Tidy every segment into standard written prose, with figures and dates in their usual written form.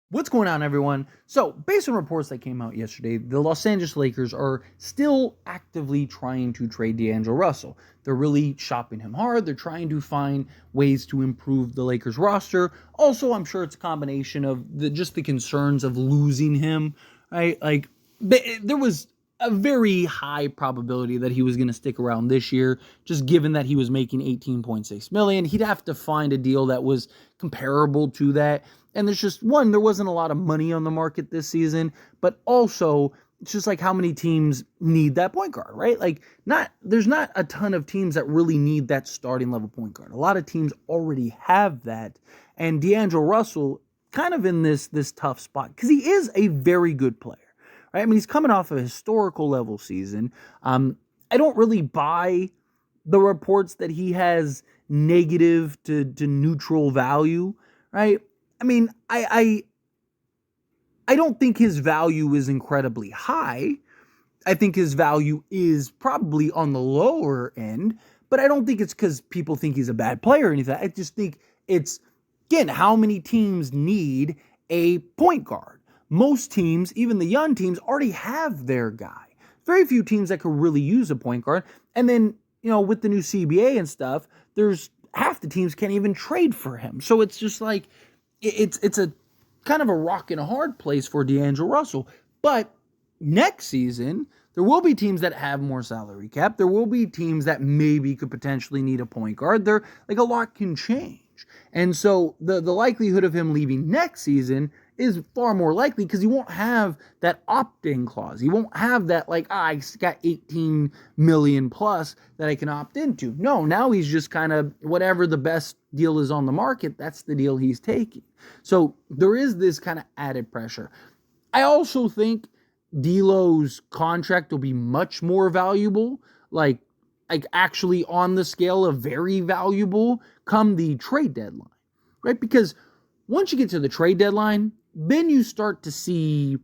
What's going on, everyone? So, based on reports that came out yesterday, the Los Angeles Lakers are still actively trying to trade D'Angelo Russell. They're really shopping him hard. They're trying to find ways to improve the Lakers roster. Also, I'm sure it's a combination of just the concerns of losing him, right? Like, there was a very high probability that he was going to stick around this year, just given that he was making 18.6 million. He'd have to find a deal that was comparable to that. And there's just one, there wasn't a lot of money on the market this season, but also it's just like how many teams need that point guard, right? Like there's not a ton of teams that really need that starting level point guard. A lot of teams already have that. And D'Angelo Russell kind of in this tough spot because he is a very good player. Right? I mean, he's coming off a historical level season. I don't really buy the reports that he has negative to neutral value, right? I mean, I don't think his value is incredibly high. I think his value is probably on the lower end, but I don't think it's because people think he's a bad player or anything. I just think it's, again, how many teams need a point guard? Most teams, even the young teams, already have their guy. Very few teams that could really use a point guard. And then, with the new CBA and stuff, there's half the teams can't even trade for him. So it's just like, it's a kind of a rock and a hard place for D'Angelo Russell. But next season, there will be teams that have more salary cap. There will be teams that maybe could potentially need a point guard. There, like, a lot can change. And so the likelihood of him leaving next season is far more likely because he won't have that opt-in clause. He won't have that, like, I got 18 million plus that I can opt into. No, now he's just kind of whatever the best deal is on the market, that's the deal he's taking. So there is this kind of added pressure. I also think D'Lo's contract will be much more valuable, like actually on the scale of very valuable come the trade deadline, right? Because once you get to the trade deadline, then you start to see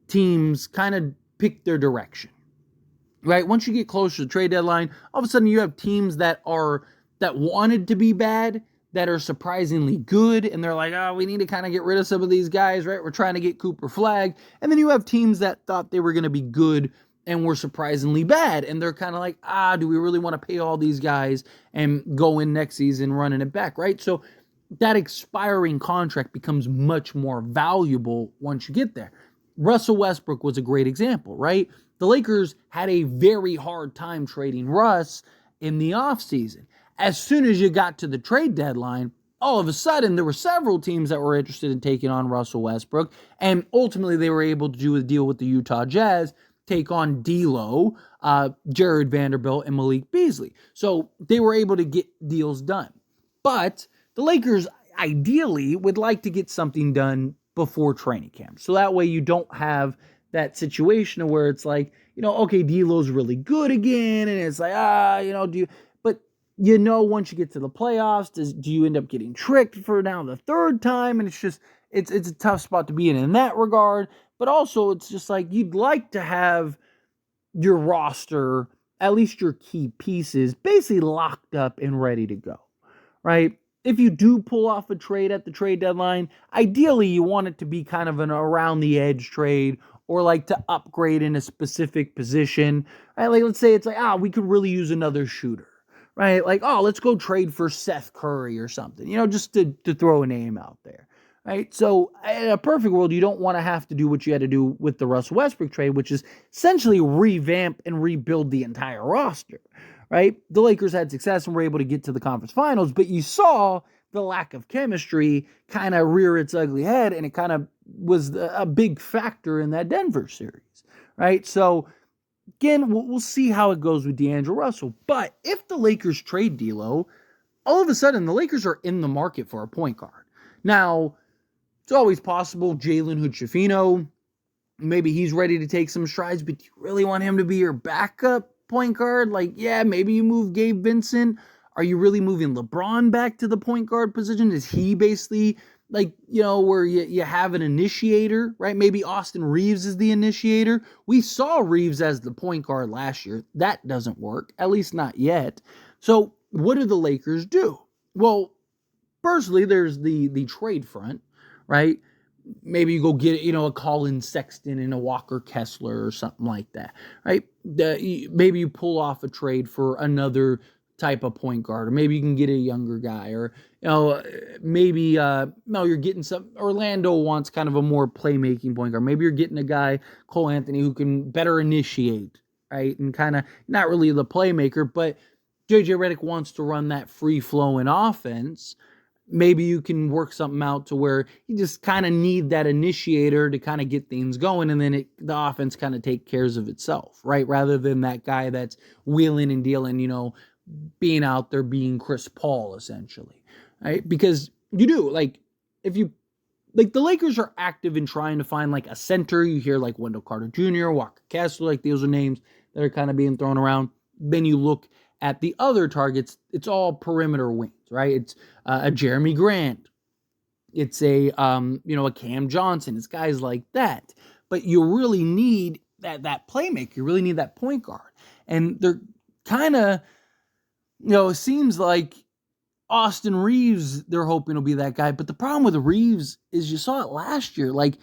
teams kind of pick their direction, right? Once you get closer to the trade deadline, all of a sudden you have teams that wanted to be bad that are surprisingly good, and they're like, we need to kind of get rid of some of these guys, right? We're trying to get Cooper Flag. And then you have teams that thought they were going to be good and were surprisingly bad, and they're kind of like, do we really want to pay all these guys and go in next season running it back, right? So that expiring contract becomes much more valuable once you get there. Russell Westbrook was a great example, right? The Lakers had a very hard time trading Russ in the offseason. As soon as you got to the trade deadline, all of a sudden there were several teams that were interested in taking on Russell Westbrook, and ultimately they were able to do a deal with the Utah Jazz, take on D'Lo, Jared Vanderbilt, and Malik Beasley. So they were able to get deals done. But the Lakers ideally would like to get something done before training camp. So that way you don't have that situation where it's like, okay, D'Lo's really good again, and it's like, once you get to the playoffs, do you end up getting tricked for now the third time? And it's a tough spot to be in that regard. But also it's just like you'd like to have your roster, at least your key pieces, basically locked up and ready to go, right? If you do pull off a trade at the trade deadline, ideally you want it to be kind of an around the edge trade or like to upgrade in a specific position, right? Like let's say it's like, we could really use another shooter, right? Like, let's go trade for Seth Curry or something, just to throw a name out there, right? So in a perfect world, you don't want to have to do what you had to do with the Russell Westbrook trade, which is essentially revamp and rebuild the entire roster, right? The Lakers had success and were able to get to the conference finals, but you saw the lack of chemistry kind of rear its ugly head, and it kind of was a big factor in that Denver series, right? So again, we'll see how it goes with D'Angelo Russell. But if the Lakers trade D'Lo, all of a sudden the Lakers are in the market for a point guard. Now, it's always possible Jalen Hood-Schifino, maybe he's ready to take some strides, but do you really want him to be your backup point guard? Like, yeah, maybe you move Gabe Vincent. Are you really moving LeBron back to the point guard position? Is he basically like, where you have an initiator, right? Maybe Austin Reaves is the initiator. We saw Reaves as the point guard last year. That doesn't work, at least not yet. So what do the Lakers do? Well, personally, there's the trade front, right? maybe you go get, a Colin Sexton and a Walker Kessler or something like that, right? Maybe you pull off a trade for another type of point guard, or maybe you can get a younger guy, or maybe no, you're getting some. Orlando wants kind of a more playmaking point guard. Maybe you're getting a guy, Cole Anthony, who can better initiate, right, and kind of not really the playmaker, but JJ Redick wants to run that free flowing offense. Maybe you can work something out to where you just kind of need that initiator to kind of get things going, and then the offense kind of take cares of itself, right? Rather than that guy that's wheeling and dealing, being out there being Chris Paul, essentially, right? Because you do, like, if you, like, the Lakers are active in trying to find, like, a center. You hear, like, Wendell Carter Jr., Walker Kessler, like, those are names that are kind of being thrown around. Then you look at the other targets, it's all perimeter wings, right? It's a Jeremy Grant. It's a Cam Johnson. It's guys like that. But you really need that playmaker. You really need that point guard. And they're kind of, it seems like Austin Reaves, they're hoping will be that guy. But the problem with Reaves is you saw it last year. Like,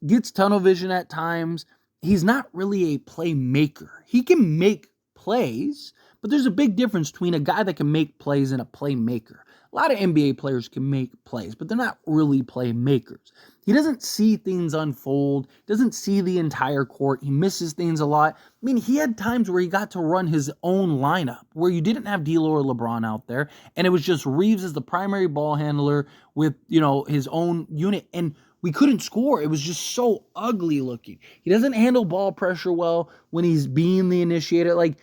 gets tunnel vision at times. He's not really a playmaker. He can make plays, but there's a big difference between a guy that can make plays and a playmaker. A lot of NBA players can make plays, but they're not really playmakers. He doesn't see things unfold, doesn't see the entire court. He misses things a lot. I mean, he had times where he got to run his own lineup, where you didn't have D'Lo or LeBron out there, and it was just Reaves as the primary ball handler with, his own unit, and we couldn't score. It was just so ugly looking. He doesn't handle ball pressure well when he's being the initiator. Like,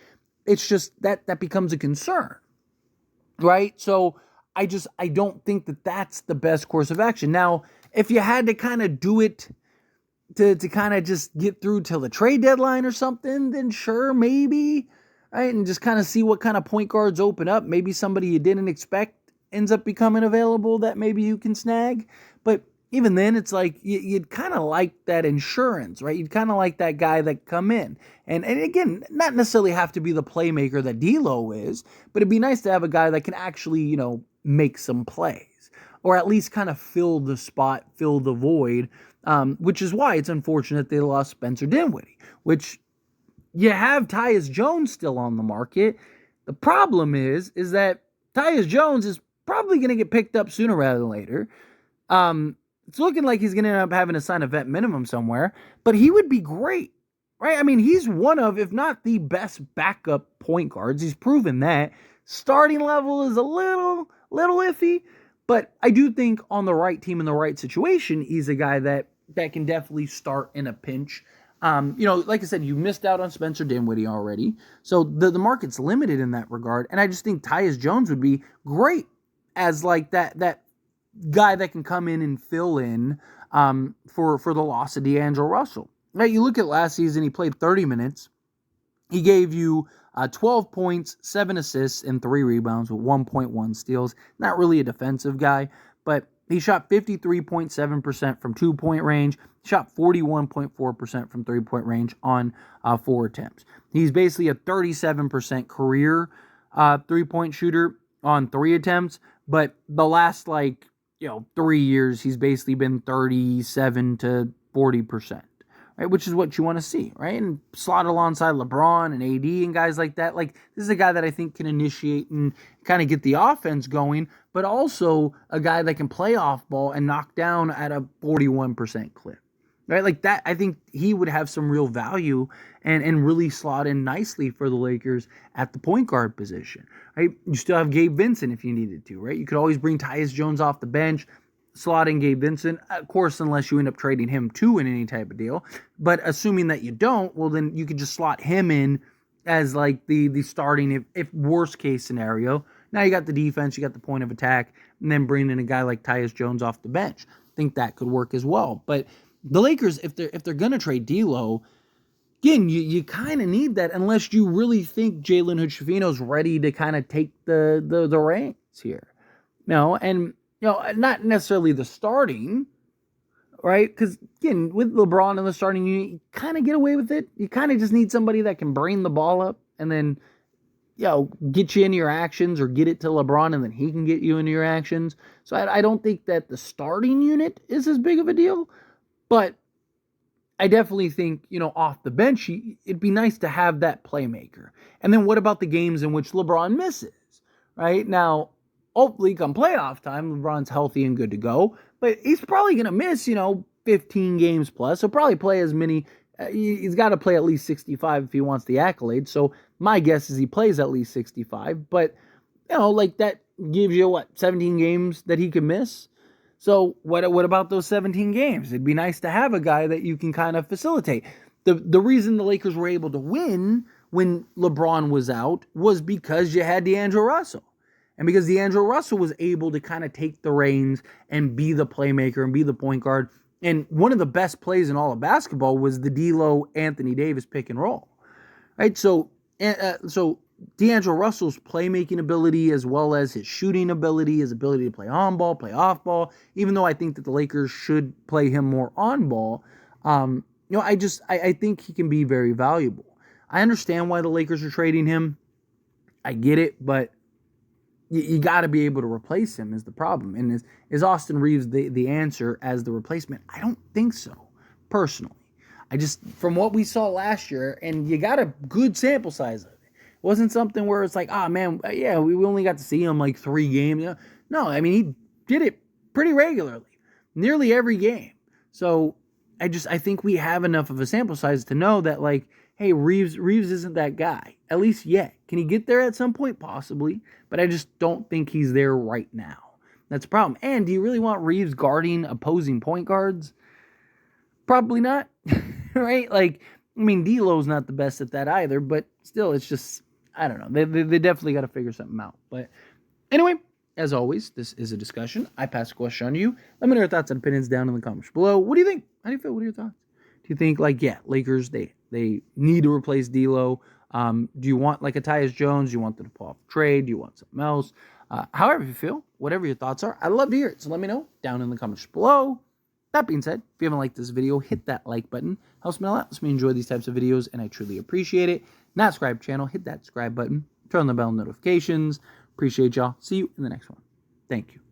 it's just that becomes a concern, right? So I don't think that that's the best course of action. Now, if you had to kind of do it to kind of just get through till the trade deadline or something, then sure, maybe, right? And just kind of see what kind of point guards open up. Maybe somebody you didn't expect ends up becoming available that maybe you can snag. But even then, it's like you'd kind of like that insurance, right? You'd kind of like that guy that come in. And again, not necessarily have to be the playmaker that D'Lo is, but it'd be nice to have a guy that can actually, make some plays, or at least kind of fill the spot, fill the void, which is why it's unfortunate they lost Spencer Dinwiddie, which you have Tyus Jones still on the market. The problem is that Tyus Jones is probably going to get picked up sooner rather than later. It's looking like he's going to end up having to sign a vet minimum somewhere, but he would be great, right? I mean, he's one of, if not the best backup point guards. He's proven that. Starting level is a little iffy, but I do think on the right team in the right situation, he's a guy that can definitely start in a pinch. Like I said, you missed out on Spencer Dinwiddie already, so the market's limited in that regard, and I just think Tyus Jones would be great as like that guy that can come in and fill in for the loss of D'Angelo Russell. Right, you look at last season, he played 30 minutes. He gave you 12 points, 7 assists, and 3 rebounds with 1.1 steals. Not really a defensive guy, but he shot 53.7% from 2-point range, shot 41.4% from 3-point range on 4 attempts. He's basically a 37% career 3-point shooter on 3 attempts, but the last 3 years, he's basically been 37 to 40%, right? Which is what you want to see, right? And slot alongside LeBron and AD and guys like that. Like, this is a guy that I think can initiate and kind of get the offense going, but also a guy that can play off ball and knock down at a 41% clip, right? Like that, I think he would have some real value and really slot in nicely for the Lakers at the point guard position, right? You still have Gabe Vincent if you needed to, right? You could always bring Tyus Jones off the bench, slot in Gabe Vincent, of course, unless you end up trading him too in any type of deal. But assuming that you don't, well, then you could just slot him in as like the starting, if worst case scenario. Now you got the defense, you got the point of attack, and then bring in a guy like Tyus Jones off the bench. I think that could work as well. But the Lakers, if they're gonna trade D'Lo, again, you kind of need that unless you really think Jalen Hood-Schifino's ready to kind of take the reins here. And not necessarily the starting, right? Because, again, with LeBron in the starting unit, you kind of get away with it. You kind of just need somebody that can bring the ball up and then, get you into your actions, or get it to LeBron and then he can get you into your actions. So I don't think that the starting unit is as big of a deal. But I definitely think, off the bench, it'd be nice to have that playmaker. And then what about the games in which LeBron misses, right? Now, hopefully come playoff time, LeBron's healthy and good to go, but he's probably going to miss, 15 games plus. He'll probably play as many. He's got to play at least 65 if he wants the accolade. So my guess is he plays at least 65. But, like that gives you, 17 games that he could miss? So what about those 17 games? It'd be nice to have a guy that you can kind of facilitate. The reason the Lakers were able to win when LeBron was out was because you had D'Angelo Russell. And because D'Angelo Russell was able to kind of take the reins and be the playmaker and be the point guard. And one of the best plays in all of basketball was the D'Lo Anthony Davis pick and roll. Right? So D'Angelo Russell's playmaking ability, as well as his shooting ability, his ability to play on ball, play off ball, even though I think that the Lakers should play him more on ball, I think he can be very valuable. I understand why the Lakers are trading him. I get it, but you got to be able to replace him is the problem. And is Austin Reaves the answer as the replacement? I don't think so, personally. From what we saw last year, and you got a good sample size of it. It wasn't something where it's like, man, yeah, we only got to see him like 3 games. No, I mean, he did it pretty regularly, nearly every game. So I think we have enough of a sample size to know that, like, hey, Reaves isn't that guy, at least yet. Can he get there at some point? Possibly, but I just don't think he's there right now. That's a problem. And do you really want Reaves guarding opposing point guards? Probably not, right? Like, I mean, D'Lo's not the best at that either, but still, it's just, I don't know. They definitely got to figure something out. But anyway, as always, this is a discussion. I pass the question on to you. Let me know your thoughts and opinions down in the comments below. What do you think? How do you feel? What are your thoughts? Do you think, like, yeah, Lakers, they need to replace D'Lo? Do you want, like, a Tyus Jones? Do you want them to pull off a trade? Do you want something else? However you feel, whatever your thoughts are, I'd love to hear it. So let me know down in the comments below. That being said, if you haven't liked this video, hit that like button. Helps me a lot. Helps me enjoy these types of videos, and I truly appreciate it. Not subscribe channel, hit that subscribe button. Turn on the bell notifications. Appreciate y'all. See you in the next one. Thank you.